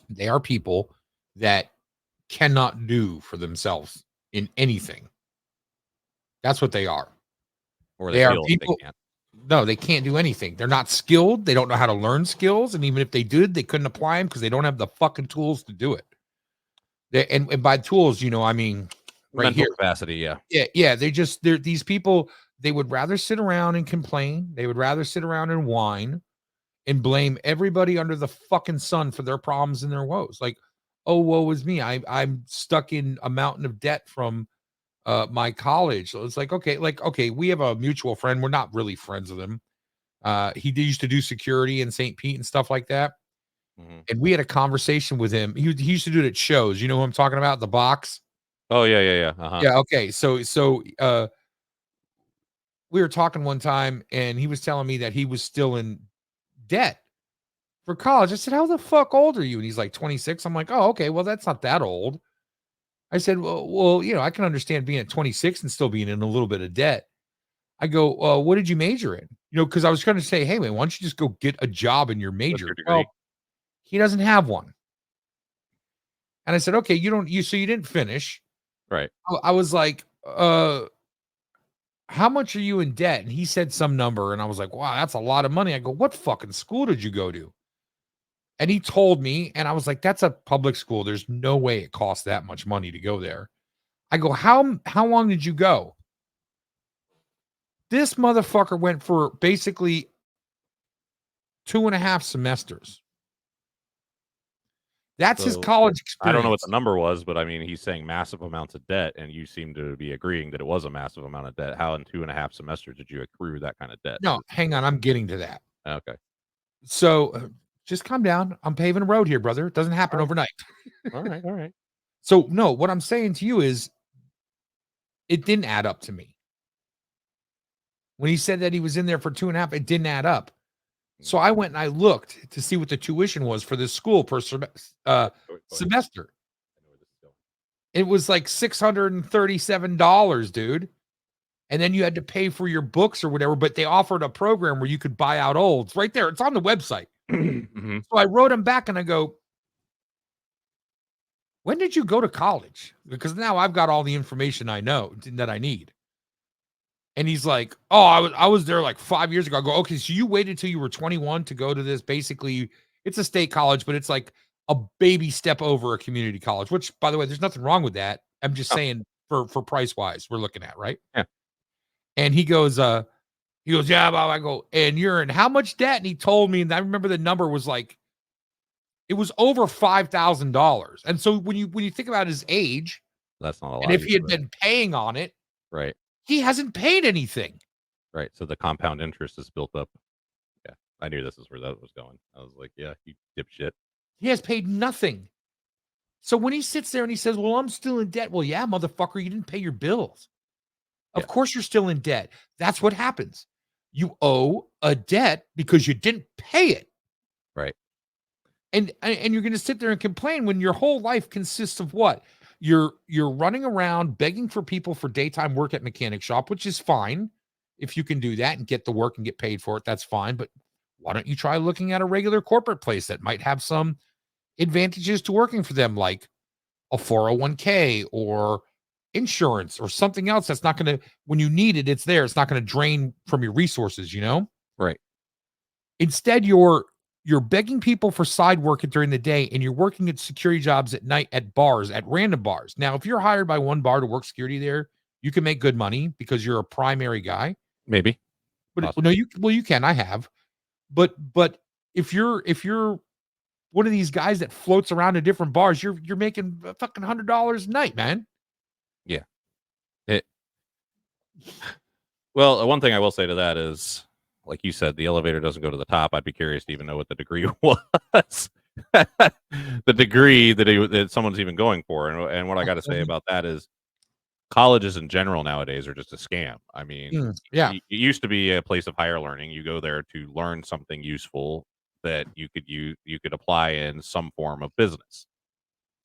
They are people that cannot do for themselves in anything. That's what they are. Or they They are feel like they people. can't. No, they can't do anything. They're not skilled. They don't know how to learn skills. And even if they did, they couldn't apply them because they don't have the fucking tools to do it. And by tools, I mean, right Mental here. capacity, yeah. Yeah. They're these people, they would rather sit around and complain. They would rather sit around and whine and blame everybody under the fucking sun for their problems and their woes. Like, oh, woe is me. I'm stuck in a mountain of debt from my college. So it's like, okay, we have a mutual friend. We're not really friends with him. Used to do security in St. Pete and stuff like that. Mm-hmm. And we had a conversation with him. He used to do it at shows. You know who I'm talking about? The box. Oh yeah. Yeah. Okay. So we were talking one time, and he was telling me that he was still in debt for college. I said, "How the fuck old are you?" And he's like 26. I'm like, "Oh, okay. Well, that's not that old." I said, "Well, I can understand being at 26 and still being in a little bit of debt." I go, "What did you major in?" Because I was trying to say, "Hey, man, why don't you just go get a job in your What's major?" your degree? Well, he doesn't have one. And I said, "Okay, so you didn't finish." Right. I was like, how much are you in debt? And he said some number, and I was like, wow, that's a lot of money. I go, what fucking school did you go to? And he told me, and I was like, that's a public school. There's no way it costs that much money to go there. I go, how long did you go? This motherfucker went for basically 2.5 semesters. That's his So college I don't know what experience. the number was, but I mean, he's saying massive amounts of debt, and you seem to be agreeing that it was a massive amount of debt. How in 2.5 semesters did you accrue that kind of debt? No, hang on, I'm getting to that. Okay. So just calm down. I'm paving a road here, brother. It doesn't happen All right. overnight. All right. All right. So no, what I'm saying to you is it didn't add up to me. When he said that he was in there for 2.5, it didn't add up. So I went and I looked to see what the tuition was for this school per semester. It was like $637, dude. And then you had to pay for your books or whatever, but they offered a program where you could buy out olds right there. It's on the website. Mm-hmm. So I wrote him back and I go, when did you go to college? Because now I've got all the information I know that I need. And he's like, oh, I was there like 5 years ago. I go, okay, so you waited till you were 21 to go to this. Basically, it's a state college, but it's like a baby step over a community college, which, by the way, there's nothing wrong with that. I'm just Oh, saying for price wise, we're looking at, right? yeah. And he goes, yeah, Bob. I go, and you're in how much debt? And he told me, and I remember the number was like, it was over $5,000. And so when you think about his age, That's not a and lot if he either. had been paying on it, Right. he hasn't paid anything. Right. So the compound interest is built up. Yeah. I knew this is where that was going. I was like, yeah, you dipshit. He has paid nothing. So when he sits there and he says, well, I'm still in debt. Well, yeah, motherfucker, you didn't pay your bills. Of Yeah. course you're still in debt. That's what happens. You owe a debt because you didn't pay it. Right. And you're going to sit there and complain when your whole life consists of what? You're running around begging for people for daytime work at mechanic shop, which is fine. If you can do that and get the work and get paid for it, that's fine. But why don't you try looking at a regular corporate place that might have some advantages to working for them, like a 401k or insurance or something else that's not going to, when you need it, it's there. It's not going to drain from your resources, Right. Instead, you're begging people for side work during the day, and you're working at security jobs at night at bars, at random bars. Now, if you're hired by one bar to work security there, you can make good money because you're a primary guy. Maybe. But no, you can. I have. But if you're one of these guys that floats around to different bars, you're making fucking $100 a night, man. Yeah. Well, one thing I will say to that is, like you said, the elevator doesn't go to the top. I'd be curious to even know what the degree was. The degree that someone's even going for. And what I got to say about that is colleges in general nowadays are just a scam. I mean, yeah. it used to be a place of higher learning. You go there to learn something useful that you could apply in some form of business.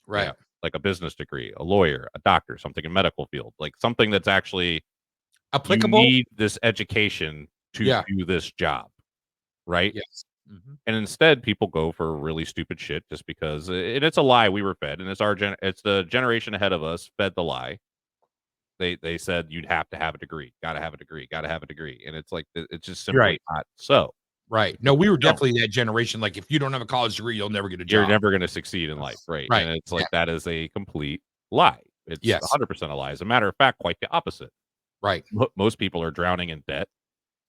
Right. Yeah, like a business degree, a lawyer, a doctor, something in medical field, like something that's actually applicable. You need this education to do this job, right? Yes. Mhm. And instead, people go for really stupid shit just because, and it's a lie we were fed, and it's the generation ahead of us fed the lie. They said you'd have to have a degree, gotta have a degree, gotta have a degree, and it's like it's just You're simply right. not so. Right. Because No, we if were you don't, definitely that generation. Like, if you don't have a college degree, you'll never get a you're job. never going to succeed in life, right? Right. And it's Yeah. like that is a complete lie. It's Yes. 100% a lie. As a matter of fact, quite the opposite. Right. Most people are drowning in debt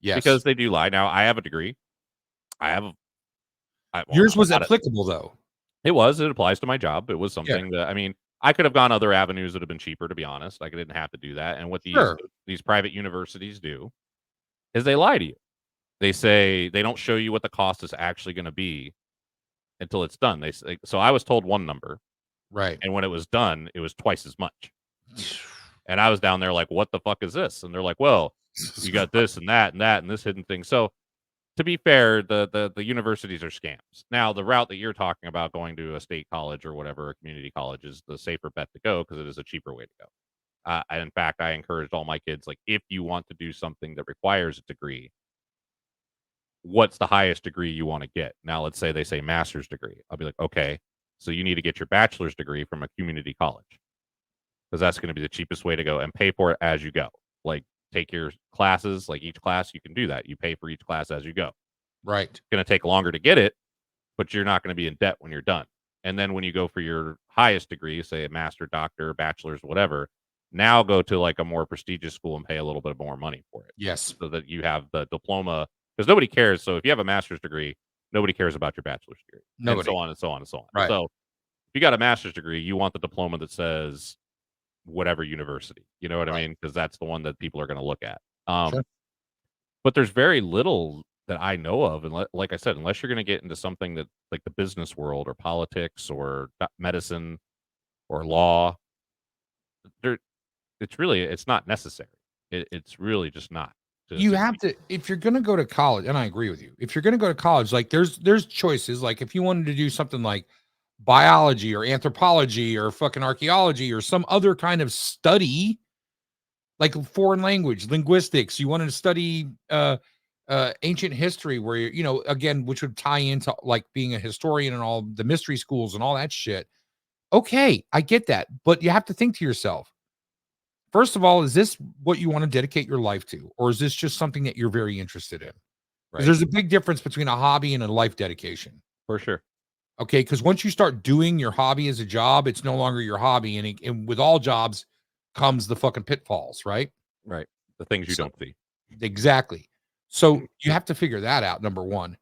Yes. because they do lie. Now, I have a degree. I have well, Yours I was got it. applicable though. It applies to my job. It was Yeah. something that, I mean, I could have gone other avenues that have been cheaper, to be honest. Like, I didn't have to do that. And what Sure. these private universities do is they lie to you. They say they don't show you what the cost is actually going to be until it's done. They say, so I was told one number, Right. and when it was done, it was twice as much. And I was down there like, "What the fuck is this?" And they're like, "Well, you got this and that and that and this hidden thing." So, to be fair, the universities are scams. Now, the route that you're talking about, going to a state college or whatever, a community college, is the safer bet to go because it is a cheaper way to go. In fact, I encouraged all my kids, like, if you want to do something that requires a degree, what's the highest degree you want to get? Now, let's say they say master's degree. I'll be like, okay, so you need to get your bachelor's degree from a community college because that's going to be the cheapest way to go and pay for it as you go. Like, take your classes, like each class, you can do that. You pay for each class as you go. Right. It's going to take longer to get it, but you're not going to be in debt when you're done. And then when you go for your highest degree, say a master, doctor, bachelor's, whatever, now go to like a more prestigious school and pay a little bit more money for it Yes. so that you have the diploma, because nobody cares. So if you have a master's degree, nobody cares about your bachelor's degree, and Nobody. so on and so on and so on. Right. So if you got a master's degree, you want the diploma that says whatever university, you know what I Right. mean? Because that's the one that people are going to look at. Sure. But there's very little that I know of, and like I said, unless you're going to get into something that like the business world or politics or medicine or law, there it's not necessary. It's really just not to You have succeed. to, if you're going to go to college, and I agree with you. If you're going to go to college, like there's choices. Like if you wanted to do something like biology or anthropology or fucking archaeology or some other kind of study, like foreign language, linguistics, you wanted to study ancient history where you know, again, which would tie into like being a historian and all the mystery schools and all that shit. Okay, I get that. But you have to think to yourself, first of all, is this what you want to dedicate your life to? Or is this just something that you're very interested in? Because Right, there's a big difference between a hobby and a life dedication. for sure. Okay. Because once you start doing your hobby as a job, it's no longer your hobby. And with all jobs comes the fucking pitfalls, right? Right, the things you So, don't see. exactly. So you have to figure that out, number one.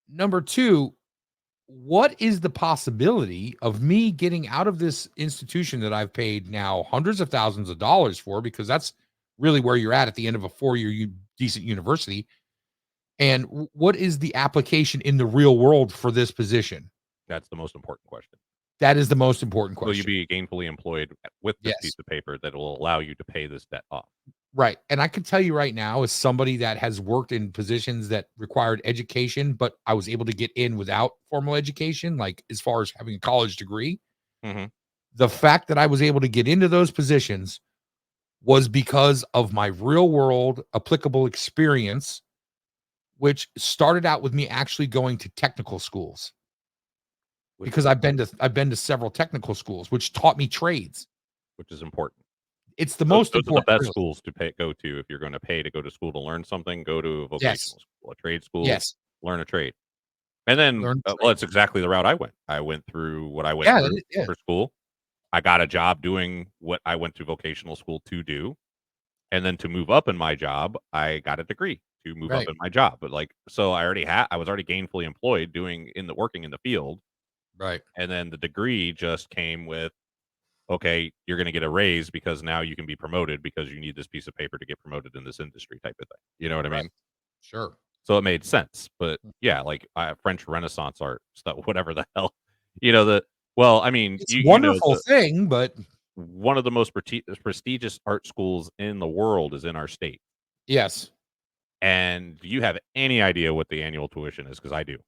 Number two, what is the possibility of me getting out of this institution that I've paid now hundreds of thousands of dollars for? Because that's really where you're at the end of a 4-year decent university. And what is the application in the real world for this position? That's the most important question. That is the most important Will you question. be gainfully employed with this Yes. piece of paper that will allow you to pay this debt off? Right. And I can tell you right now, as somebody that has worked in positions that required education, but I was able to get in without formal education, like as far as having a college degree, Mhm. the fact that I was able to get into those positions was because of my real world applicable experience, which started out with me actually going to technical schools Which because is I've been to several technical schools, which taught me trades. which is important. It's the Those most those are the important, best really. schools to go to if you're gonna pay to go to school to learn something, go to a Yes. vocational school, a trade school, Yes. learn a trade. And then, Learn well, trade. that's exactly the route I went. I went through what I went Yeah. through Yeah. for school. I got a job doing what I went to vocational school to do, and then to move up in my job, I got a degree to move up Right. in my job. But, like, so I was already gainfully employed working in the field, Right. and then the degree just came with, "Okay, you're gonna get a raise because now you can be promoted because you need this piece of paper to get promoted in this industry," type of thing. You know what I Right. mean? Sure. So it made sense. But yeah, like French Renaissance art stuff, whatever the hell, you know, I mean, It's a you know, wonderful thing, but one of the most prestigious art schools in the world is in our state. yes, And do you have any idea what the annual tuition is? Because I do.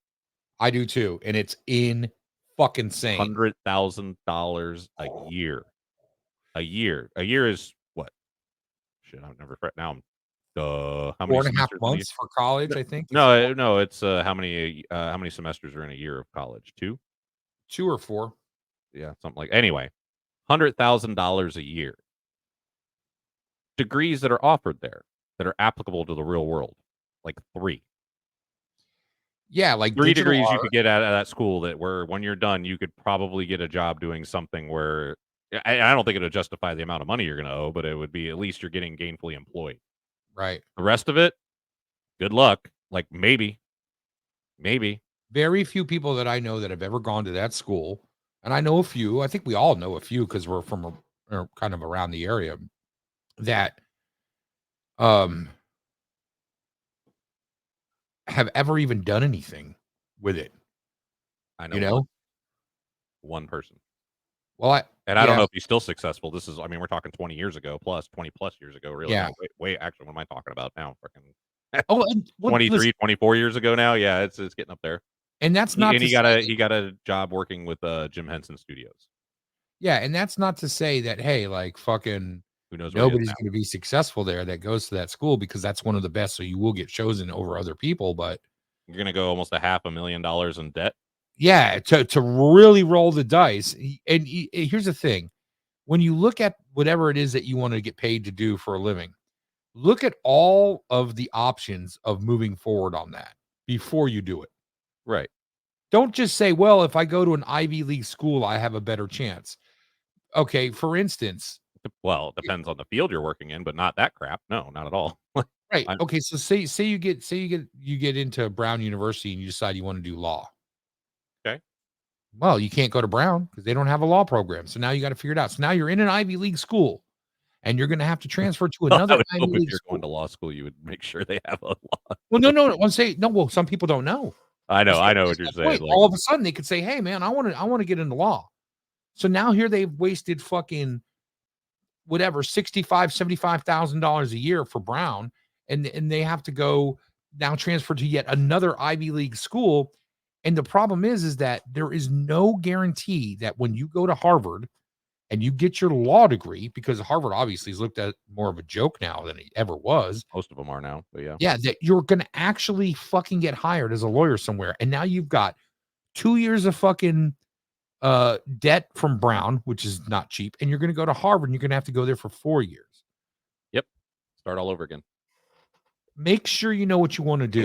I do too. And it's in fucking sane. $100,000 a year. A year. A year is what? Shit, I've never now I'm How many 4.5 semesters in a year? months for college, I think. No, it's how many semesters are in a year of college? 2? 2 or 4. Yeah, something like. Anyway, $100,000 a year. Degrees that are offered there that are applicable to the real world, like 3. Yeah, like 3 digital degrees you art. could get out of that school that where when you're done, you could probably get a job doing something where I don't think it would justify the amount of money you're going to owe, but it would be at least you're getting gainfully employed. Right. The rest of it, good luck. Like maybe. Very few people that I know that have ever gone to that school, and I know a few. I think we all know a few because we're from kind of around the area that um have ever even done anything with it. I know You know? one person. Well, And I don't know if he's still successful. This is, I mean, we're talking 20 years ago, plus 20 plus years ago, really. Yeah. No, wait, actually, what am I talking about now? Freaking Oh, and 23, listen, 24 years ago now. Yeah, it's getting up there. and that's not And to he say got a job working with Jim Henson Studios. yeah, and that's not to say that, hey, like fucking Who knows where he is nobody's now? going to be successful there that goes to that school because that's one of the best. So you will get chosen over other people. But You're gonna go almost $500,000 in debt. yeah, to really roll the dice. And here's the thing: when you look at whatever it is that you want to get paid to do for a living, look at all of the options of moving forward on that before you do it. Right. Don't just say, well, if I go to an Ivy League school, I have a better chance. Okay, for instance, Well, it depends on the field you're working in, but not that crap. No, not at all. right. Okay, so say you get into Brown University and you decide you want to do law. Okay. Well, you can't go to Brown because they don't have a law program. So now you got to figure it out. So now you're in an Ivy League school and you're going to have to transfer to I another would Ivy hope if League you're school. going to law school, you would make sure they have a law. Well, no. I'm saying no. Well, some people don't know. I know what That's you're the saying. point. Like, All of a sudden, they could say, "Hey, man, I want to get into law." So now here they've wasted fucking whatever $65,000-$75,000 a year for Brown, and they have to go now transfer to yet another Ivy League school. And the problem is that there is no guarantee that when you go to Harvard and you get your law degree, because Harvard obviously is looked at more of a joke now than it ever was. most of them are now, but yeah. Yeah, that you're going to actually fucking get hired as a lawyer somewhere. And now you've got 2 years of fucking debt from Brown, which is not cheap, and you're going to go to Harvard and you're going to have to go there for 4 years. Yep. Start all over again. Make sure you know what you want to do.